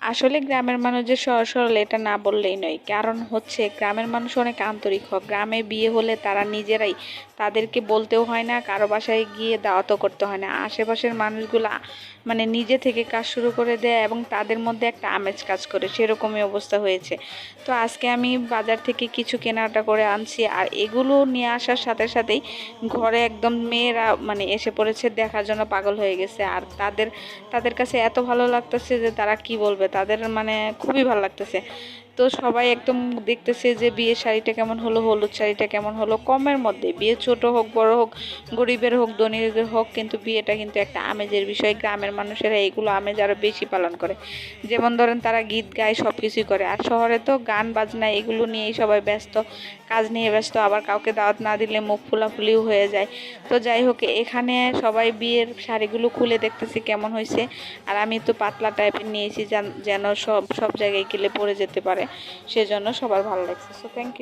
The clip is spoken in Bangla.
আসলে গ্রামের মানুষ যে সহজ সরল এটা না বললেই নয়, কারণ হচ্ছে গ্রামের মানুষ অনেক আন্তরিক হয়। গ্রামে বিয়ে হলে তারা নিজেরাই, তাদেরকে বলতেও হয় না, কারো বাসায় গিয়ে দাওয়াতও করতে হয় না। আশেপাশের মানুষগুলা মানে নিজে থেকে কাজ শুরু করে দেয় এবং তাদের মধ্যে একটা আমেজ কাজ করে, সেরকমই অবস্থা হয়েছে। তো আজকে আমি বাজার থেকে কিছু কেনাকাটা করে আনছি, আর এগুলো নিয়ে আসার সাথে সাথেই ঘরে একদম মেয়েরা মানে এসে পড়েছে, দেখার জন্য পাগল হয়ে গেছে। আর তাদের তাদের কাছে এত ভালো লাগতেছে যে তারা কি বলবে, তাদের মানে খুবই ভালো লাগতেছে। তো সবাই একদম দেখতেছে যে বিয়ের শাড়িটা কেমন হলো, হলুদ শাড়িটা কেমন হলো, কমের মধ্যে। বিয়ে ছোট হোক বড় হোক, গরিবের হোক ধনীর হোক, কিন্তু বিয়েটা কিন্তু একটা আমেজের বিষয়। গ্রামের মানুষেরা এইগুলো আমেজ আরো বেশি পালন করে। যেমন ধরেন তারা গীত গায়, সব কিছুই করে। আর শহরে তো গান বাজনা এগুলো নিয়েই সবাই ব্যস্ত, কাজ নিয়ে ব্যস্ত, আবার কাউকে দাওয়াত না দিলে মুখ ফুলাফুলিও হয়ে যায়। তো যাই হোক, এখানে সবাই বিয়ের শাড়িগুলো খুলে দেখতেছি কেমন হয়েছে। আর আমি তো পাতলা টাইপের নিয়েছি যেন সব সব জায়গায় গেলে পরে যেতে পারে, সেজন্য সবার ভালো লাগছে। So thank you.